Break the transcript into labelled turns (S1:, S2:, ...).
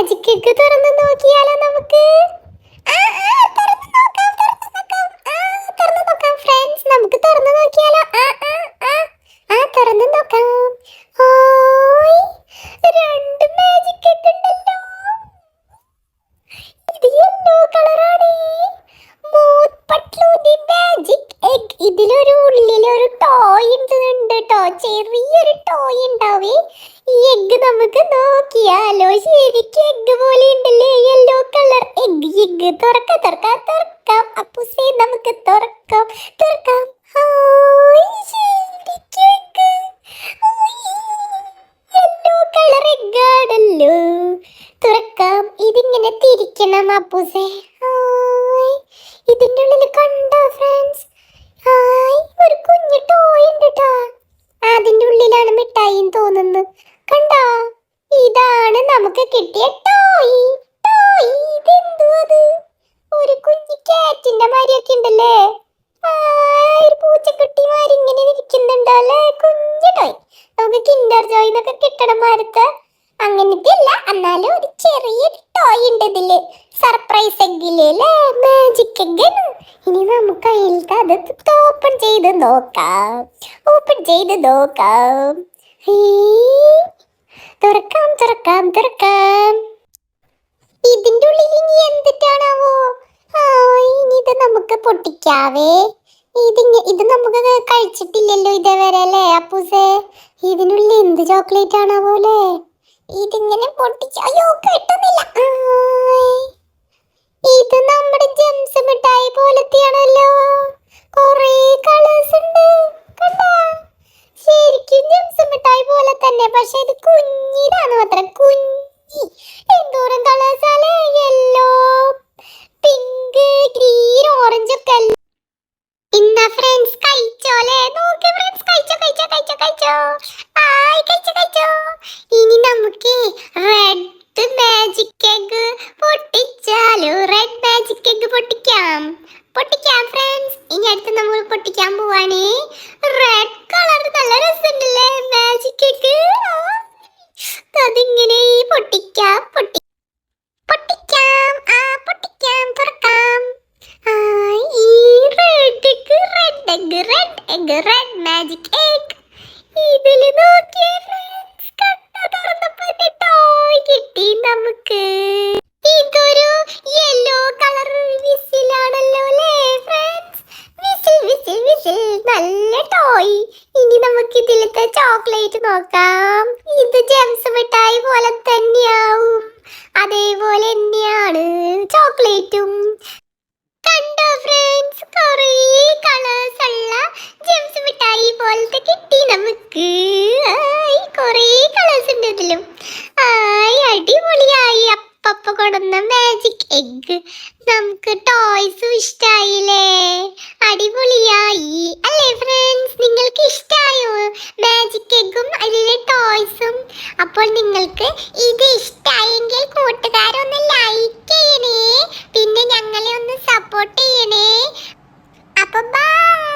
S1: Magic egg തുറന്ന് നോക്കിയാലോ നമുക്ക്? ഫ്രണ്ട്സ്, നമുക്ക് തുറന്നു നോക്കിയാലോ? തുറന്നു നോക്കാം. ഹായ്, രണ്ട് മാജിക് എഗ് ഉണ്ടല്ലോ. ഇത് യെല്ലോ കളറാണ്. Moth Patlu the magic egg. ഇതിലൊരു ഉള്ളിലൊരു ടോയ് ഉണ്ട് കേട്ടോ. ചെറിയൊരു ടോയ് ഉണ്ടാവേ. ഈ എഗ് നമുക്ക് നോക്കിയാലോ? ശരിക്കും എഗ് പോലെ ഉണ്ടല്ലേ, യെല്ലോ കളർ എഗ്. എഗ് തുറക്കാം അപ്പുസേ, നമുക്ക് തുറക്കാം. ഹായ്, ശരിക്കും എഗ്. യെല്ലോ കളർ എഗ് ആണല്ലോ. തുറക്കാം. ഇതിങ്ങനെ തിരിക്കണം അപ്പുസേ. ഹായ്, ഇതിന്റെ ഉള്ളിൽ കണ്ടോ ഫ്രണ്ട്സ്? ഹായ്, ഒരു കുഞ്ഞു ടോയ് ഉണ്ട് കേട്ടോ. അതിന്റെ ഉള്ളിലാണ് മിഠായി തോന്നുന്നു. കണ്ടോ? ഇതാണ് നമുക്ക് കിട്ടിയ ടോയ്. ഇതെന്തുവാ? ഒരു കുഞ്ഞു കാറ്റിന്റെ മാരിയൊക്കെ ഉണ്ടല്ലേ. ഒരു പൂച്ചക്കുട്ടിമാരി ഇങ്ങനെ ഇരിക്കുന്നുണ്ടല്ലേ. കുഞ്ഞു ടോയ്. നമുക്ക് കിൻഡർ ജോയ് എന്നൊക്കെ കിട്ടണം മാരത്തെ. അങ്ങനത്തെ അല്ല, എന്നാലും ഒരു ചെറിയൊരു ടോയ് ഉണ്ട് ഇതില്. സർപ്രൈസ് എഗ്ഗില് മാജിക് എഗ്. ഇനി നമുക്ക് അതിലത്തെ അത് ഓപ്പൺ ചെയ്ത് നോക്കാം. തുറക്കാം. ഇതിന്റെ ഉള്ളിൽ ഇനി എന്തിട്ടാണാവോ? ഇനി ഇത് നമുക്ക് പൊട്ടിക്കാവേ. ഇത് നമുക്ക് കഴിച്ചിട്ടില്ലല്ലോ ഇതേവരെ അല്ലേ അപ്പൂസേ? ഇതിനുള്ളിൽ എന്ത് ചോക്ലേറ്റ് ആണാവോ അല്ലേ? ഇതിങ്ങനെ പൊട്ടിച്ച, അയ്യോ കിട്ടുന്നില്ല. ഇത് നമ്മുടെ ജെംസ് മിഠായി പോലത്തെയാണല്ലോ. കൊറേ കളേഴ്സ് ഉണ്ട്. കണ്ടോ? ശരിക്കും ജെംസ് മിഠായി പോലെ തന്നെ, പക്ഷെ ഇത് കുഞ്ഞിതാണ് മാത്രം. എന്തോരം കളേഴ്സ് ആണ്! യെല്ലോ, പിങ്ക്, ഗ്രീൻ, ഓറഞ്ച് ഒക്കെ. ഇന്നാ ഫ്രണ്ട്സ് കഴിച്ചോലേ. നോക്ക് ഫ്രണ്ട്സ്, കഴിച്ചോ. കഴിച്ചോ. ഇനി നമുക്ക് റെഡ് മാജിക് എഗ് പൊട്ടിച്ചാലോ? റെഡ് മാജിക് എഗ് പൊട്ടിക്കാം ഫ്രണ്ട്സ്. ഇനി അടുത്ത് നമ്മൾ പൊട്ടിക്കാൻ പോവാണ്. റെഡ് കളർ നല്ല രസമുണ്ടല്ലേ മാജിക് എഗ്. അതിങ്ങനെ പൊട്ടിക്കാം. തുറക്കാം. ഈ റെഡ് മാജിക് എഗ്. ഇതില് നോക്കിയേ ഫ്രണ്ട്സ്, തുറന്നപ്പോ ടോയ് കിട്ടി നമുക്ക്. ഇതൊരു യെല്ലോ കളർ വിസിലാണല്ലോ അല്ലേ ഫ്രണ്ട്സ്? വിസിൽ നല്ല ടോയ്. ഇനി നമുക്ക് ഇതിലത്തെ ചോക്ലേറ്റ് നോക്കാം. ഇത് ജെംസ് മിഠായി പോലെ തന്നെയാവും. അതേപോലെ തന്നെയാണ് ചോക്ലേറ്റും. കണ്ടോ ഫ്രണ്ട്സ്? കുറേ കളേഴ്സ് ഉള്ള ജെംസ് മിഠായി പോലത്തെ കിട്ടി നമുക്ക്. കുറേ കളേഴ്സ് ഉണ്ട് ഇതിലും. അടിപൊളിയായി. അപ്പ കൊടുന്ന മാജിക് എഗ്. നമുക്ക് ടോയ്സും ഇഷ്ടായില്ലേ? അടിപൊളിയായി അല്ലേ ഫ്രണ്ട്സ്? നിങ്ങൾക്ക് ഇഷ്ടായോ മാജിക് എഗും അതിലെ ടോയ്സും? അപ്പോൾ നിങ്ങൾക്ക് ഇത് ഇഷ്ടായെങ്കിൽ കൂട്ടുകാരൊന്ന് ലൈക്ക് ചെയ്യണേ. പിന്നെ ഞങ്ങളെ ഒന്ന് സപ്പോർട്ട് ചെയ്യണേ. അപ്പൊ ബൈ.